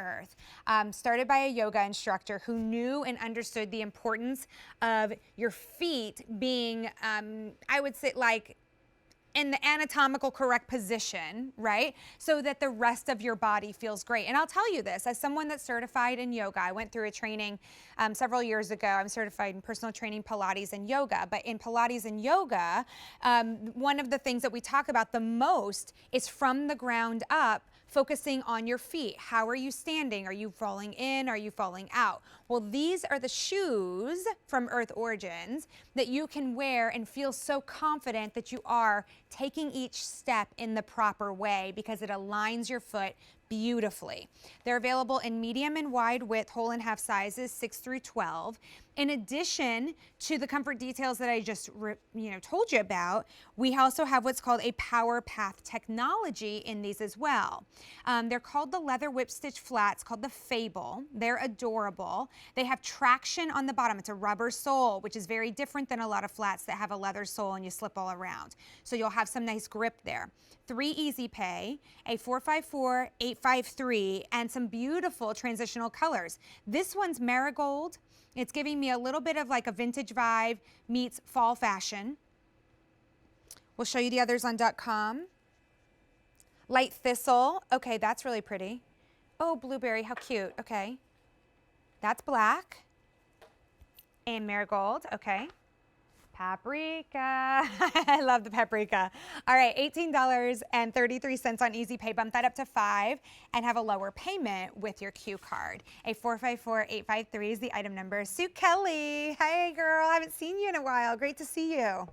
earth. Started by a yoga instructor who knew and understood the importance of your feet being, I would say, like, in the anatomical correct position, right? So that the rest of your body feels great. And I'll tell you this, as someone that's certified in yoga, I went through a training several years ago. I'm certified in personal training, Pilates, and yoga. But in Pilates and yoga, one of the things that we talk about the most is from the ground up, focusing on your feet. How are you standing? Are you falling in? Are you falling out? Well, these are the shoes from Earth Origins that you can wear and feel so confident that you are taking each step in the proper way because it aligns your foot beautifully. They're available in medium and wide width, whole and half sizes, 6 through 12. In addition to the comfort details that I just told you about, we also have what's called a Powerpath technology in these as well. They're called the leather Whipstitch flats, called the Fable. They're adorable. They have traction on the bottom. It's a rubber sole, which is very different than a lot of flats that have a leather sole and you slip all around. So you'll have some nice grip there. 3 easy pay, a 454, 853, and some beautiful transitional colors. This one's marigold. It's giving me a little bit of like a vintage vibe meets fall fashion. We'll show you the others on .com. Light thistle. Okay, that's really pretty. Oh, blueberry, how cute. Okay. That's black. And marigold. Okay. Paprika. I love the paprika. All right, $18.33 on Easy Pay. Bump that up to $5 and have a lower payment with your Q card. A 454853 is the item number. Sue Kelly. Hey, girl. I haven't seen you in a while. Great to see you.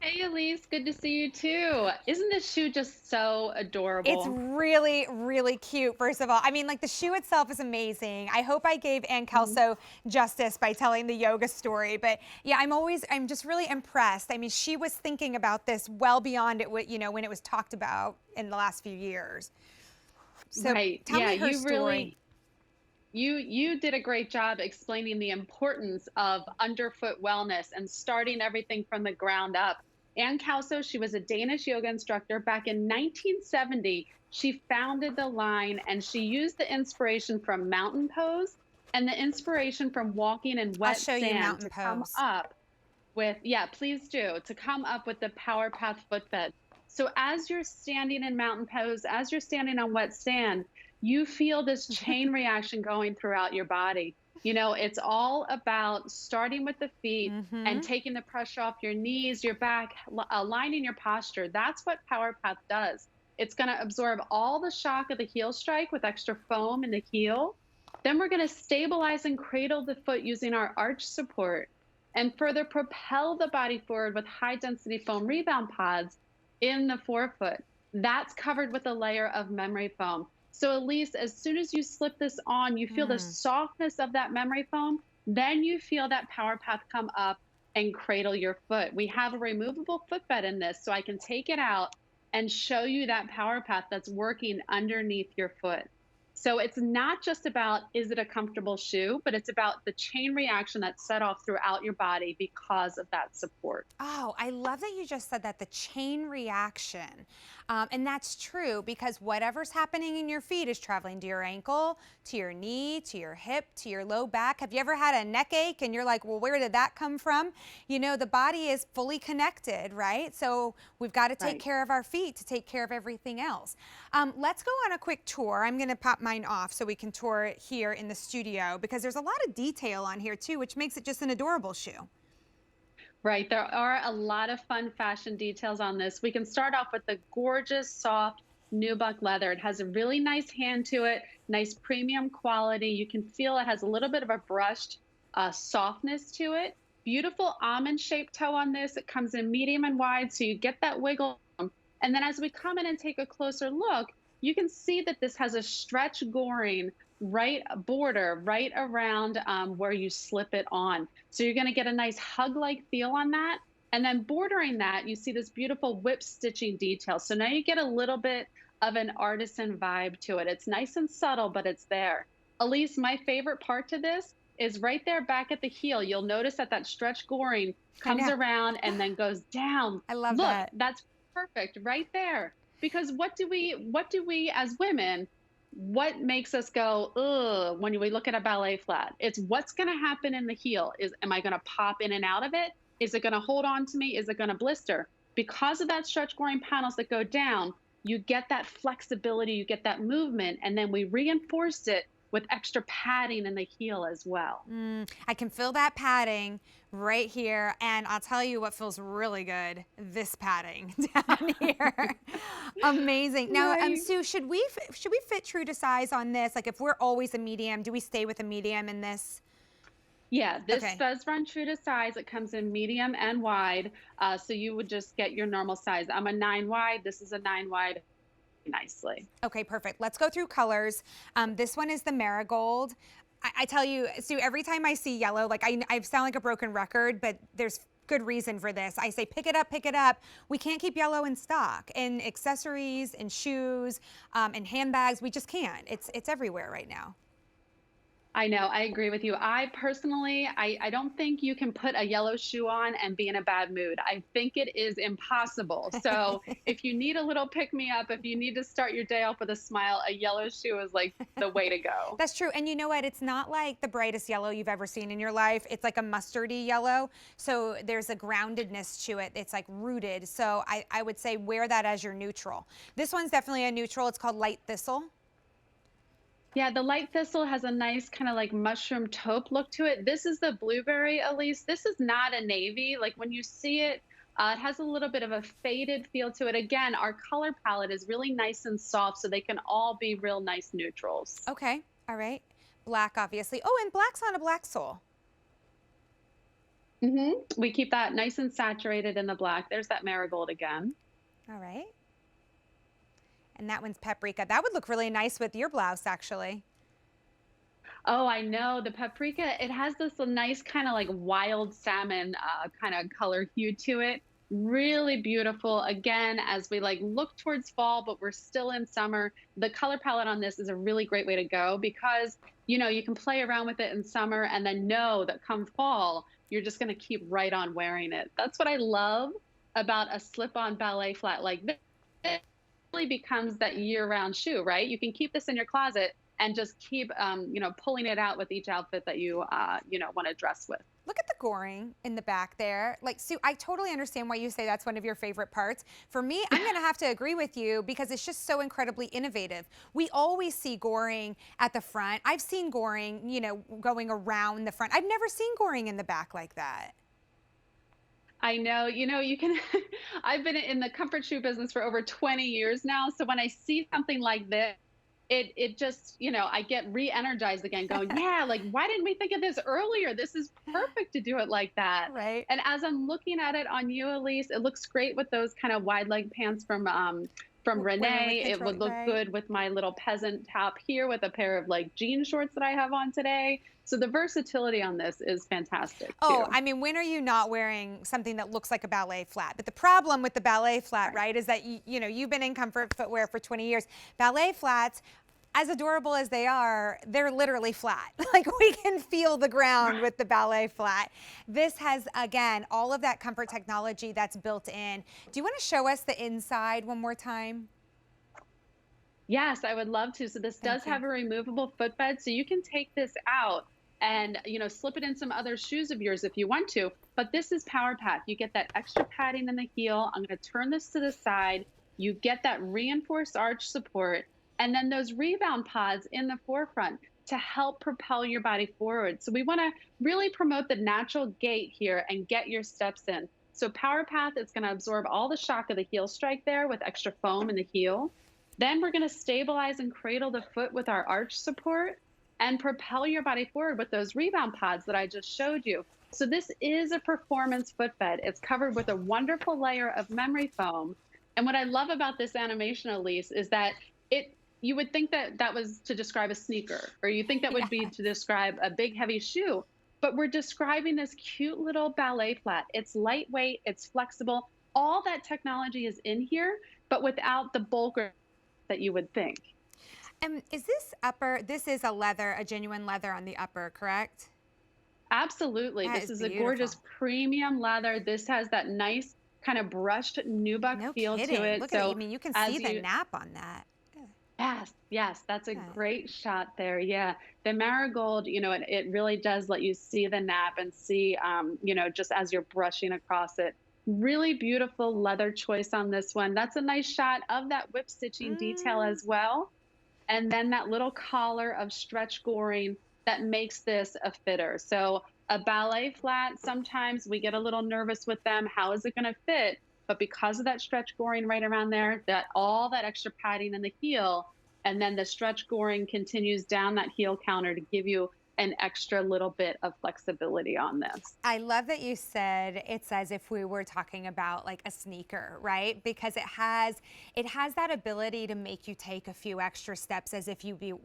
Hey Elise, good to see you too. Isn't this shoe just so adorable? It's really, really cute, first of all. I mean, like, the shoe itself is amazing. I hope I gave Ann Kelso justice by telling the yoga story. But yeah, I'm just really impressed. I mean, she was thinking about this well beyond it, when it was talked about in the last few years. So right. tell me her you story. really you did a great job explaining the importance of underfoot wellness and starting everything from the ground up. Ann Kelso, she was a Danish yoga instructor back in 1970. She founded the line and she used the inspiration from mountain pose and the inspiration from walking in wet sand to come up with, please do, to come up with the Powerpath footbed. So as you're standing in mountain pose, as you're standing on wet sand, you feel this chain reaction going throughout your body. You know, it's all about starting with the feet and taking the pressure off your knees, your back, aligning your posture. That's what Powerpath does. It's going to absorb all the shock of the heel strike with extra foam in the heel. Then we're going to stabilize and cradle the foot using our arch support and further propel the body forward with high density foam rebound pods in the forefoot. That's covered with a layer of memory foam. So Elise, as soon as you slip this on, you feel the softness of that memory foam. Then you feel that Powerpath come up and cradle your foot. We have a removable footbed in this, so I can take it out and show you that Powerpath that's working underneath your foot. So it's not just about, is it a comfortable shoe, but it's about the chain reaction that's set off throughout your body because of that support. Oh, I love that you just said that, the chain reaction. And that's true, because whatever's happening in your feet is traveling to your ankle, to your knee, to your hip, to your low back. Have you ever had a neck ache and you're like, well, where did that come from? You know, the body is fully connected, right? So we've got to take care of our feet to take care of everything else. Let's go on a quick tour. I'm going to pop mine off so we can tour it here in the studio, because there's a lot of detail on here too, which makes it just an adorable shoe. Right, there are a lot of fun fashion details on this. We can start off with the gorgeous, soft nubuck leather. It has a really nice hand to it, nice premium quality. You can feel it has a little bit of a brushed softness to it. Beautiful almond-shaped toe on this. It comes in medium and wide, so you get that wiggle. And then as we come in and take a closer look, you can see that this has a stretch goring border right around where you slip it on. So you're going to get a nice hug-like feel on that. And then bordering that, you see this beautiful whip stitching detail. So now you get a little bit of an artisan vibe to it. It's nice and subtle, but it's there. Elise, my favorite part to this is right there back at the heel. You'll notice that that stretch goring comes around and then goes down. I love that. Look, that's perfect right there. Because what do we as women, what makes us go, ugh, when we look at a ballet flat? It's what's going to happen in the heel. Am I going to pop in and out of it? Is it going to hold on to me? Is it going to blister? Because of that stretch goring panels that go down, you get that flexibility, you get that movement, and then we reinforce it with extra padding in the heel as well. I can feel that padding right here, and I'll tell you what feels really good, this padding down here. Amazing. Now, Right. Sue, should we fit true to size on this? Like if we're always a medium, do we stay with a medium in this? Yeah, this Okay. does run true to size. It comes in medium and wide. So you would just get your normal size. I'm a 9 wide. This is a 9 wide nicely. Okay, perfect. Let's go through colors. This one is the marigold. I tell you, Sue, every time I see yellow, like I sound like a broken record, but there's good reason for this. I say, pick it up, pick it up. We can't keep yellow in stock in accessories, in shoes, in handbags. We just can't. It's everywhere right now. I know, I agree with you. I personally, I don't think you can put a yellow shoe on and be in a bad mood. I think it is impossible. So if you need a little pick me up, if you need to start your day off with a smile, a yellow shoe is like the way to go. That's true. And you know what? It's not like the brightest yellow you've ever seen in your life. It's like a mustardy yellow. So there's a groundedness to it. It's like rooted. So I would say wear that as your neutral. This one's definitely a neutral. It's called light thistle. Yeah, the light thistle has a nice kind of like mushroom taupe look to it. This is the blueberry, Elise. This is not a navy. Like when you see it, it has a little bit of a faded feel to it. Again, our color palette is really nice and soft, so they can all be real nice neutrals. Okay. All right. Black, obviously. Oh, and black's on a black sole. We keep that nice and saturated in the black. There's that marigold again. All right. And that one's paprika. That would look really nice with your blouse, actually. Oh, I know. The paprika, it has this nice kind of like wild salmon kind of color hue to it. Really beautiful. Again, as we like look towards fall, but we're still in summer, the color palette on this is a really great way to go because, you know, you can play around with it in summer and then know that come fall, you're just going to keep right on wearing it. That's what I love about a slip-on ballet flat like this. It really becomes that year-round shoe, right? You can keep this in your closet and just keep, you know, pulling it out with each outfit that you, you know, want to dress with. Look at the goring in the back there. Like, Sue, I totally understand why you say that's one of your favorite parts. For me, I'm going to have to agree with you because it's just so incredibly innovative. We always see goring at the front. I've seen goring, you know, going around the front. I've never seen goring in the back like that. I know, you know, you can, I've been in the comfort shoe business for over 20 years now. So when I see something like this, it just, you know, I get re-energized again going, yeah, like, why didn't we think of this earlier? This is perfect to do it like that. Right. And as I'm looking at it on you, Elise, it looks great with those kind of wide leg pants from Renee. It would look good with my little peasant top here with a pair of like jean shorts that I have on today. So the versatility on this is fantastic. Oh, too. I mean, when are you not wearing something that looks like a ballet flat? But the problem with the ballet flat, right, is that, you know, you've been in comfort footwear for 20 years. Ballet flats, as adorable as they are, they're literally flat. Like we can feel the ground with the ballet flat. This has, again, all of that comfort technology that's built in. Do you want to show us the inside one more time? Yes, I would love to. So this does have a removable footbed, so you can take this out and, you know, slip it in some other shoes of yours if you want to. But this is Powerpath. You get that extra padding in the heel. I'm going to turn this to the side. You get that reinforced arch support, and then those rebound pods in the forefront to help propel your body forward. So we want to really promote the natural gait here and get your steps in. So Powerpath is going to absorb all the shock of the heel strike there with extra foam in the heel. Then we're going to stabilize and cradle the foot with our arch support and propel your body forward with those rebound pods that I just showed you. So this is a performance footbed. It's covered with a wonderful layer of memory foam. And what I love about this animation, Elise, is that you would think that that was to describe a sneaker, or you think that would be to describe a big, heavy shoe. But we're describing this cute little ballet flat. It's lightweight, it's flexible. All that technology is in here, but without the bulk that you would think. And is this upper, this is a leather, a genuine leather on the upper, correct? Absolutely. That This is beautiful. a gorgeous premium leather. This has that nice kind of brushed nubuck feel kidding. to it. Look so at it. I mean, you can see the nap on that. Yes, yes, that's a Yeah. great shot there. Yeah. The marigold, it really does let you see the nap and see, just as you're brushing across it. Really beautiful leather choice on this one. That's a nice shot of that whip stitching detail Mm. as well. And then that little collar of stretch goring that makes this a fitter. So a ballet flat, sometimes we get a little nervous with them. How is it going to fit? But because of that stretch goring right around there, that all that extra padding in the heel, and then the stretch goring continues down that heel counter to give you an extra little bit of flexibility on this. I love that you said it's as if we were talking about like a sneaker, right? Because it has that ability to make you take a few extra steps as if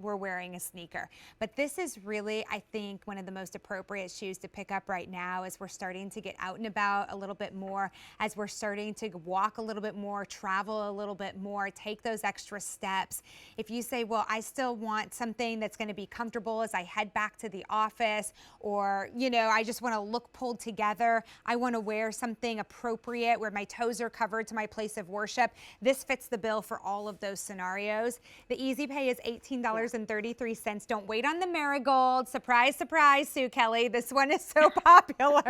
were wearing a sneaker. But this is really, I think, one of the most appropriate shoes to pick up right now as we're starting to get out and about a little bit more, as we're starting to walk a little bit more, travel a little bit more, take those extra steps. If you say, well, I still want something that's going to be comfortable as I head back to the office, or, I just want to look pulled together. I want to wear something appropriate where my toes are covered to my place of worship. This fits the bill for all of those scenarios. The Easy Pay is $18.33. Don't wait on the marigold. Surprise, surprise, Sue Kelly. This one is so popular.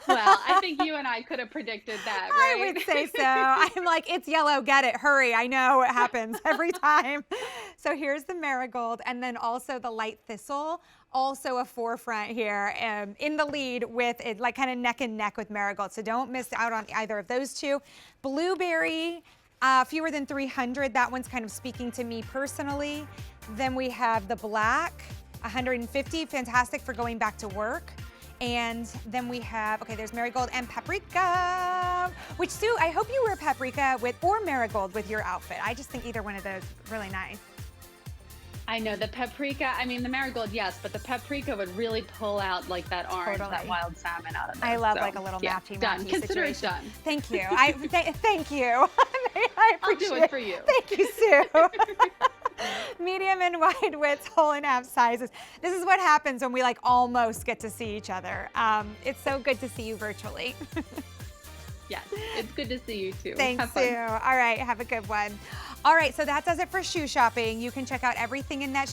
Well, I think you and I could have predicted that, I right? would say so. I'm like, it's yellow, get it, hurry. I know it happens every time. So here's the marigold, and then also the light thistle, also a forefront here, in the lead with it, like kind of neck and neck with marigold. So don't miss out on either of those two. Blueberry, fewer than 300. That one's kind of speaking to me personally. Then we have the black, 150, fantastic for going back to work. And then we have, okay, there's marigold and paprika, which, Sue, I hope you wear paprika or marigold with your outfit. I just think either one of those really nice. I know the paprika, I mean, the marigold, yes, but the paprika would really pull out like that orange, Totally. that wild salmon out of there. I love So, like a little yeah, matchy done. Consider situation. it done. Thank you. Thank you. I I'll appreciate do it for you. Thank you, Sue. Medium and wide widths, whole and half sizes. This is what happens when we like almost get to see each other. It's so good to see you virtually. Yes, it's good to see you too. Thanks, Have fun. Sue. All right, have a good one. All right, so that does it for shoe shopping. You can check out everything in that